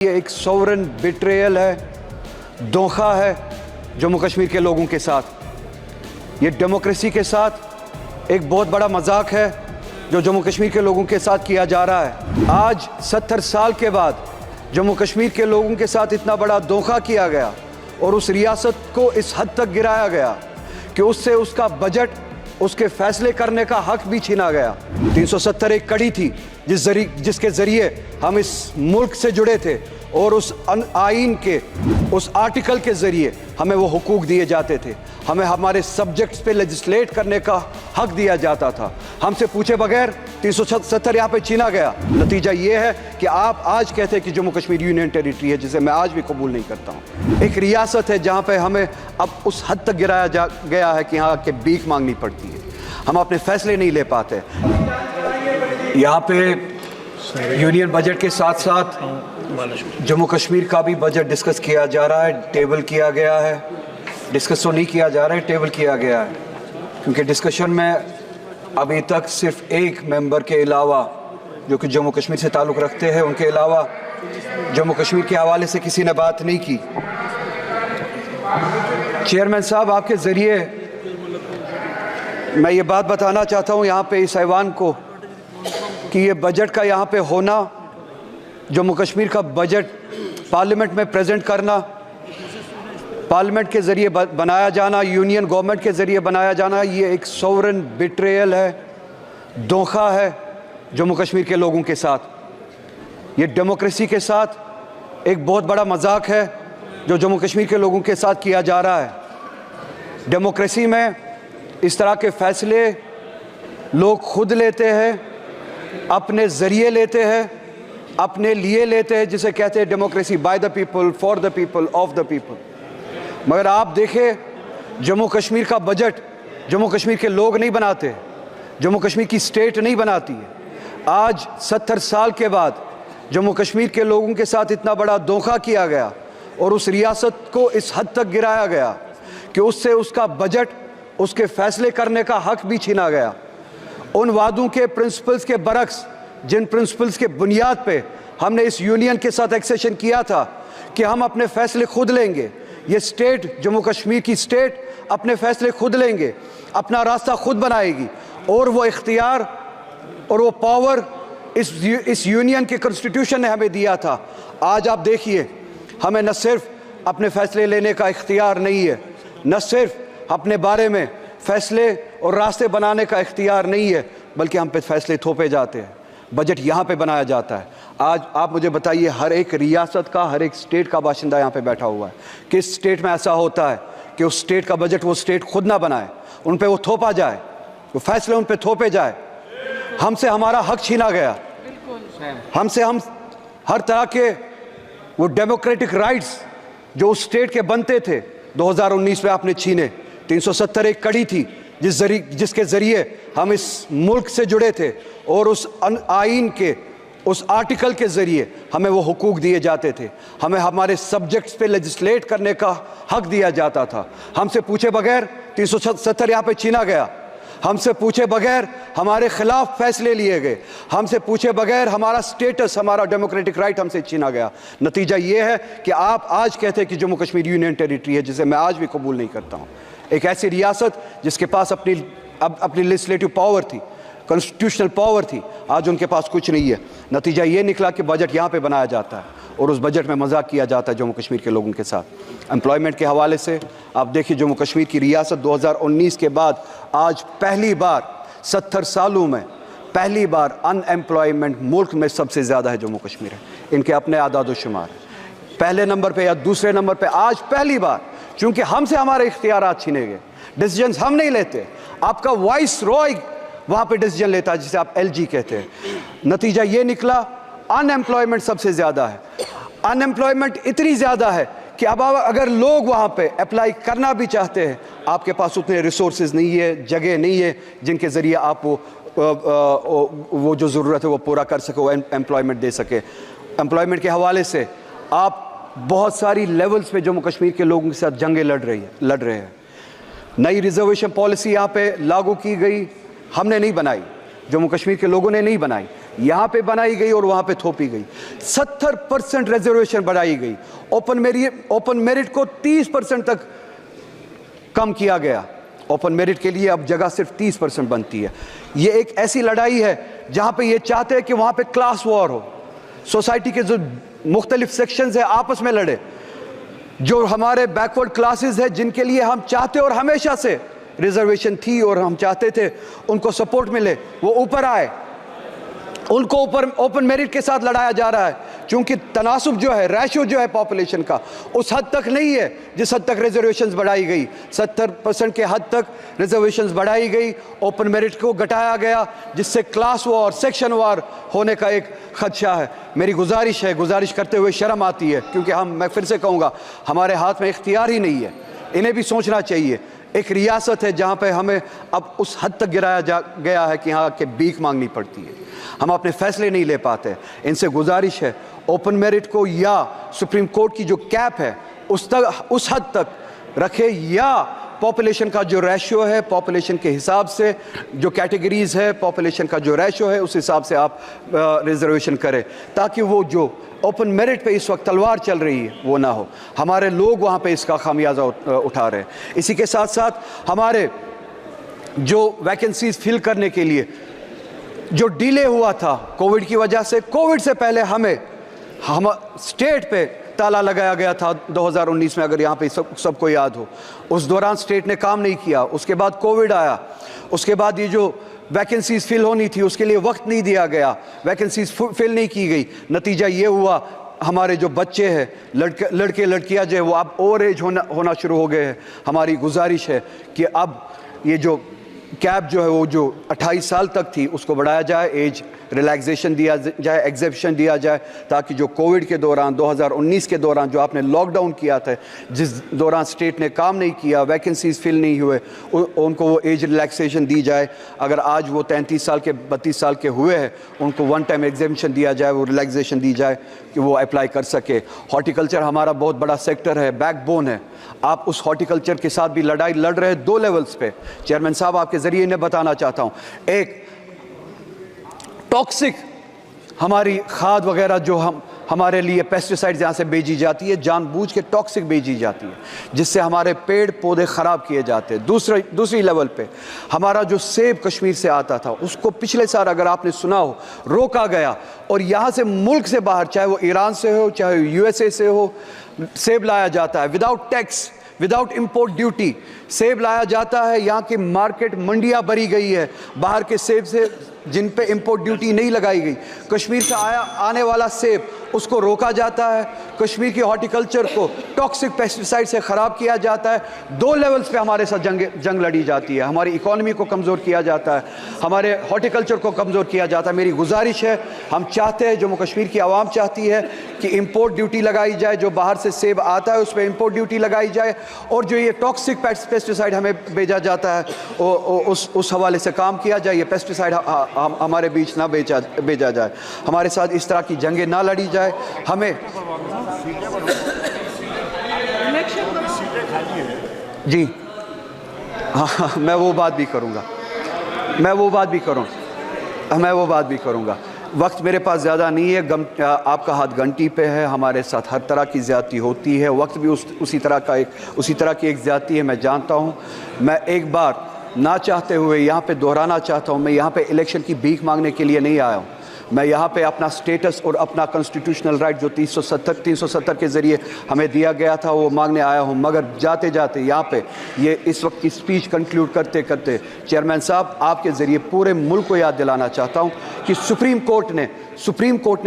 ये एक sovereign betrayal है, धोखा है जम्मू कश्मीर के लोगों के साथ। ये डेमोक्रेसी के साथ एक बहुत बड़ा मजाक है जो जम्मू कश्मीर के लोगों के साथ किया जा रहा है। आज 70 साल के बाद जम्मू कश्मीर के लोगों के साथ इतना बड़ा धोखा किया गया और उस रियासत को इस हद तक गिराया गया कि उससे उसका बजट, उसके फैसले करने का हक भी छीना गया। 370 एक कड़ी थी जिसके ज़रिए हम इस मुल्क से जुड़े थे और उस आइन के उस आर्टिकल के ज़रिए हमें वो हुकूक दिए जाते थे, हमें हमारे सब्जेक्ट्स पे लेजिस्लेट करने का हक दिया जाता था। हमसे पूछे बगैर 370 यहाँ पे छीना गया। नतीजा ये है कि आप आज कहते हैं कि जम्मू कश्मीर यूनियन टेरिटरी है, जिसे मैं आज भी कबूल नहीं करता हूँ। एक रियासत है जहाँ पे हमें अब उस हद तक गिराया गया है कि यहाँ के भीख मांगनी पड़ती है, हम अपने फैसले नहीं ले पाते। यहाँ पे यूनियन बजट के साथ साथ जम्मू कश्मीर का भी बजट डिस्कस किया जा रहा है, टेबल किया गया है। डिस्कस तो नहीं किया जा रहा है, टेबल किया गया है, क्योंकि डिस्कशन में अभी तक सिर्फ एक मेंबर के अलावा जो कि जम्मू कश्मीर से ताल्लुक़ रखते हैं, उनके अलावा जम्मू कश्मीर के हवाले से किसी ने बात नहीं की। चेयरमैन साहब, आपके ज़रिए मैं ये बात बताना चाहता हूँ यहाँ पे इस ऐवान को कि ये बजट का यहाँ पे होना, जम्मू कश्मीर का बजट पार्लियामेंट में प्रेजेंट करना, पार्लियामेंट के ज़रिए बनाया जाना, यूनियन गवर्नमेंट के ज़रिए बनाया जाना, ये एक सॉवरन बिट्रेयल है, धोखा है जम्मू कश्मीर के लोगों के साथ। ये डेमोक्रेसी के साथ एक बहुत बड़ा मजाक है जो जम्मू कश्मीर के लोगों के साथ किया जा रहा है। डेमोक्रेसी में इस तरह के फैसले लोग खुद लेते हैं, अपने ज़रिए लेते हैं, अपने लिए लेते हैं, जिसे कहते हैं democracy, by the people, for the people, of the people. मगर आप देखें, जम्मू कश्मीर का बजट जम्मू कश्मीर के लोग नहीं बनाते, जम्मू कश्मीर की स्टेट नहीं बनाती है। आज 70 साल के बाद जम्मू कश्मीर के लोगों के साथ इतना बड़ा धोखा किया गया और उस रियासत को इस हद तक गिराया गया कि उससे उसका बजट, उसके फैसले करने का हक भी छीना गया। उन वादों के प्रिंसिपल्स के बरक्स, जिन प्रिंसिपल्स के बुनियाद पे हमने इस यूनियन के साथ एक्सेशन किया था कि हम अपने फैसले खुद लेंगे, ये स्टेट, जम्मू कश्मीर की स्टेट अपने फैसले खुद लेंगे, अपना रास्ता खुद बनाएगी और वो इख्तियार और वो पावर इस यूनियन के कॉन्स्टिट्यूशन ने हमें दिया था। आज आप देखिए, हमें न सिर्फ अपने फैसले लेने का इख्तियार नहीं है, न सिर्फ अपने बारे में फैसले और रास्ते बनाने का इख्तियार नहीं है, बल्कि हम पे फैसले थोपे जाते हैं, बजट यहाँ पे बनाया जाता है। आज आप मुझे बताइए, हर एक रियासत का, हर एक स्टेट का बाशिंदा यहाँ पे बैठा हुआ है, किस स्टेट में ऐसा होता है कि उस स्टेट का बजट वो स्टेट खुद ना बनाए, उन पे वो थोपा जाए, वो फैसले उन पे थोपे जाए। हमसे हमारा हक छीना गया, हमसे हम हर तरह के वो डेमोक्रेटिक राइट्स जो उस स्टेट के बनते थे 2019 में आपने छीने। 370 एक कड़ी थी जिसके ज़रिए हम इस मुल्क से जुड़े थे और उस आइन के उस आर्टिकल के ज़रिए हमें वो हुकूक दिए जाते थे, हमें हमारे सब्जेक्ट्स पे लेजिस्लेट करने का हक दिया जाता था। हमसे पूछे बगैर 370 यहाँ पे छीना गया, हमसे पूछे बगैर हमारे खिलाफ फैसले लिए गए, हमसे पूछे बगैर हमारा स्टेटस, हमारा डेमोक्रेटिक राइट हमसे छीना गया। नतीजा ये है कि आप आज कहते हैं कि जम्मू कश्मीर यूनियन टेरिटरी है, जिसे मैं आज भी कबूल नहीं करता हूँ। एक ऐसी रियासत जिसके पास अपनी लेजिस्लेटिव पावर थी, कॉन्स्टिट्यूशनल पावर थी, आज उनके पास कुछ नहीं है। नतीजा ये निकला कि बजट यहाँ पे बनाया जाता है और उस बजट में मजाक किया जाता है जम्मू कश्मीर के लोगों के साथ। एम्प्लॉयमेंट के हवाले से आप देखिए, जम्मू कश्मीर की रियासत 2019 के बाद आज पहली बार 70 सालों में पहली बार अनएम्प्लॉयमेंट मुल्क में सबसे ज़्यादा है जम्मू कश्मीर है। इनके अपने आदाद शुमार पहले नंबर पे या दूसरे नंबर पे आज पहली बार, क्योंकि हमसे हमारे इख्तियारात छीने गए, डिसीजंस हम नहीं लेते, आपका वाइस रॉय वहाँ पे डिसीजन लेता है, जिसे आप LG कहते हैं। नतीजा ये निकला, अनएम्प्लॉयमेंट सबसे ज़्यादा है। अनएम्प्लॉयमेंट इतनी ज़्यादा है कि अब अगर लोग वहाँ पे अप्लाई करना भी चाहते हैं, आपके पास उतने रिसोर्सेज नहीं है, जगह नहीं है जिनके ज़रिए आप वो जो ज़रूरत है वो पूरा कर सके, वो एम्प्लॉयमेंट दे सके। एम्प्लॉयमेंट के हवाले से आप बहुत सारी लेवल्स पे जम्मू कश्मीर के लोगों के साथ जंगें लड़ रहे हैं। नई रिजर्वेशन पॉलिसी यहाँ पे लागू की गई, हमने नहीं बनाई, जम्मू कश्मीर के लोगों ने नहीं बनाई। यहाँ पे बनाई गई और वहाँ पे थोपी गई। 70% रिजर्वेशन बढ़ाई गई। ओपन मेरिट को 30% तक कम किया गया। ओपन मेरिट के लिए अब जगह सिर्फ 30% बनती है। ये एक ऐसी लड़ाई है जहाँ पे ये चाहते हैं कि वहाँ पे क्लास वॉर हो, सोसाइटी के जो मुख्तलिफ सेक्शंस है आपस में लड़े। जो हमारे बैकवर्ड क्लासेस है जिनके लिए हम चाहते और हमेशा से रिजर्वेशन थी और हम चाहते थे उनको सपोर्ट मिले, वो ऊपर आए, उनको ऊपर ओपन मेरिट के साथ लड़ाया जा रहा है। क्योंकि तनासुब जो है, रेशो जो है पॉपुलेशन का, उस हद तक नहीं है जिस हद तक रिजर्वेशंस बढ़ाई गई। 70% के हद तक रिजर्वेशंस बढ़ाई गई, ओपन मेरिट को घटाया गया, जिससे क्लास वॉर, सेक्शन वॉर होने का एक खदशा है। मेरी गुजारिश है, गुजारिश करते हुए शर्म आती है, क्योंकि मैं फिर से कहूँगा, हमारे हाथ में इख्तियार ही नहीं है। इन्हें भी सोचना चाहिए। एक रियासत है जहाँ पे हमें अब उस हद तक गिराया गया है कि यहाँ के भीख मांगनी पड़ती है, हम अपने फैसले नहीं ले पाते। इनसे गुजारिश है ओपन मेरिट को या सुप्रीम कोर्ट की जो कैप है उस हद तक रखे, या पॉपुलेशन का जो रेशियो है, पॉपुलेशन के हिसाब से जो कैटेगरीज है, पॉपुलेशन का जो रेशियो है उस हिसाब से आप रिजर्वेशन करें, ताकि वो जो ओपन मेरिट पे इस वक्त तलवार चल रही है वो ना हो। हमारे लोग वहाँ पे इसका खामियाजा उठा रहे हैं। इसी के साथ साथ हमारे जो वैकेंसीज फिल करने के लिए जो डिले हुआ था कोविड की वजह से, कोविड से पहले हम स्टेट पे ताला लगाया गया था 2019 में, अगर यहाँ पे सबको याद हो। उस दौरान स्टेट ने काम नहीं किया। उसके बाद कोविड आया, उसके बाद ये जो वैकेंसीज फिल होनी थी उसके लिए वक्त नहीं दिया गया, वैकेंसीज फिल नहीं की गई। नतीजा ये हुआ हमारे जो बच्चे हैं, लड़के लड़कियां जो है वो अब ओवर एज होना शुरू हो गए हैं। हमारी गुजारिश है कि अब ये जो कैप जो है वो जो 28 साल तक थी उसको बढ़ाया जाए, एज रिलैक्सेशन दिया जाए, एग्जेप्शन दिया जाए, ताकि जो कोविड के दौरान 2019 के दौरान जो आपने लॉकडाउन किया था, जिस दौरान स्टेट ने काम नहीं किया, वैकेंसीज फिल नहीं हुए, उनको वो एज रिलैक्सेशन दी जाए। अगर आज वो 33 साल के 32 साल के हुए हैं, उनको वन टाइम एग्जेप्शन दिया जाए, वो रिलैक्सेशन दी जाए कि वो अप्लाई कर सके। हॉर्टिकल्चर हमारा बहुत बड़ा सेक्टर है, बैकबोन है। आप उस हॉर्टिकल्चर के साथ भी लड़ाई लड़ रहे हैं 2 लेवल्स पे। चेयरमैन साहब, आपके ज़रिए इन्हें बताना चाहता हूँ, एक टॉक्सिक हमारी खाद वगैरह जो हमारे लिए पेस्टिसाइड्स यहाँ से भेजी जाती है, जानबूझ के टॉक्सिक भेजी जाती है, जिससे हमारे पेड़ पौधे ख़राब किए जाते हैं। दूसरी लेवल पे हमारा जो सेब कश्मीर से आता था उसको पिछले साल, अगर आपने सुना हो, रोका गया और यहाँ से मुल्क से बाहर, चाहे वो ईरान से हो चाहे USA से हो, सेब लाया जाता है without tax, without import duty सेब लाया जाता है। यहाँ की मार्केट मंडियाँ भरी गई है बाहर के सेब से, जिन पे इंपोर्ट ड्यूटी नहीं लगाई गई। कश्मीर से आने वाला सेब उसको रोका जाता है, कश्मीर की हॉर्टिकल्चर को टॉक्सिक पेस्टिसाइड से ख़राब किया जाता है। 2 लेवल्स पे हमारे साथ जंग लड़ी जाती है। हमारी इकॉनमी को कमज़ोर किया जाता है, हमारे हॉर्टिकल्चर को कमज़ोर किया जाता है। मेरी गुजारिश है, हम चाहते हैं, जम्मू कश्मीर की आवाम चाहती है कि इंपोर्ट ड्यूटी लगाई जाए, जो बाहर से सेब आता है उस पर इंपोर्ट ड्यूटी लगाई जाए, और जो ये टॉक्सिक पेस्टिसाइड हमें भेजा जाता है उस हवाले से काम किया जाए। ये पेस्टिसाइड हमारे बीच ना भेजा जाए। हमारे साथ इस तरह की जंगें ना लड़ी जाए। हमें जी हाँ, मैं वो बात भी करूँगा। वक्त मेरे पास ज़्यादा नहीं है, आपका हाथ घंटी पे है। हमारे साथ हर तरह की ज़्यादती होती है, वक्त भी उसी तरह की एक ज़्यादती है, मैं जानता हूँ। मैं एक बार ना चाहते हुए यहाँ पे दोहराना चाहता हूँ, मैं यहाँ पे इलेक्शन की भीख मांगने के लिए नहीं आया हूँ। मैं यहाँ पे अपना स्टेटस और अपना कॉन्स्टिट्यूशनल राइट जो 370 के ज़रिए हमें दिया गया था वो मांगने आया हूँ। मगर जाते जाते यहाँ पे ये इस वक्त की स्पीच कंक्लूड करते करते चेयरमैन साहब, आपके ज़रिए पूरे मुल्क को याद दिलाना चाहता हूँ कि सुप्रीम कोर्ट ने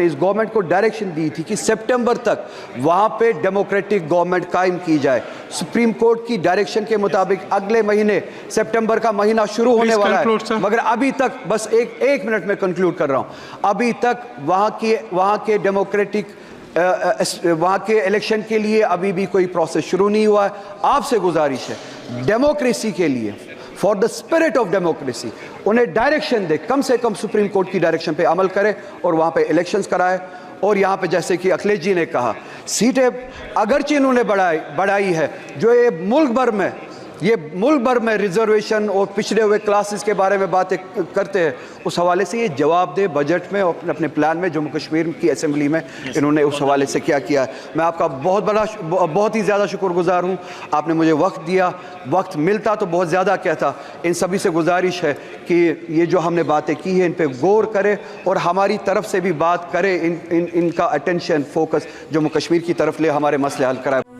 इस गवर्नमेंट को डायरेक्शन दी थी कि सितंबर तक वहाँ पे डेमोक्रेटिक गवर्नमेंट कायम की जाए। सुप्रीम कोर्ट की डायरेक्शन के मुताबिक अगले महीने सितंबर का महीना शुरू होने वाला है, मगर अभी तक, बस एक मिनट में कंक्लूड कर रहा हूँ, अभी तक वहाँ के डेमोक्रेटिक वहाँ के इलेक्शन के लिए अभी भी कोई प्रोसेस शुरू नहीं हुआ है। आपसे गुजारिश है, डेमोक्रेसी के लिए, for the spirit of democracy, उन्हें डायरेक्शन दे, कम से कम सुप्रीम कोर्ट की डायरेक्शन पे अमल करे और वहाँ पे इलेक्शंस कराए। और यहाँ पे जैसे कि अखिलेश जी ने कहा, सीटें अगरचे इन्होंने बढ़ाई है, जो ये मुल्क भर में ये मुल्क भर में रिजर्वेशन और पिछड़े हुए क्लासेस के बारे में बातें करते हैं, उस हवाले से ये जवाब दे बजट में और अपने प्लान में जम्मू कश्मीर की असेंबली में इन्होंने उस हवाले से क्या किया है। मैं आपका बहुत ही ज़्यादा शुक्रगुजार हूँ, आपने मुझे वक्त दिया, वक्त मिलता तो बहुत ज़्यादा कहता। इन सभी से गुजारिश है कि ये जो हमने बातें की है इन पर गौर करें और हमारी तरफ से भी बात करें, इनका अटेंशन फोकस जम्मू कश्मीर की तरफ ले, हमारे मसले हल कराए।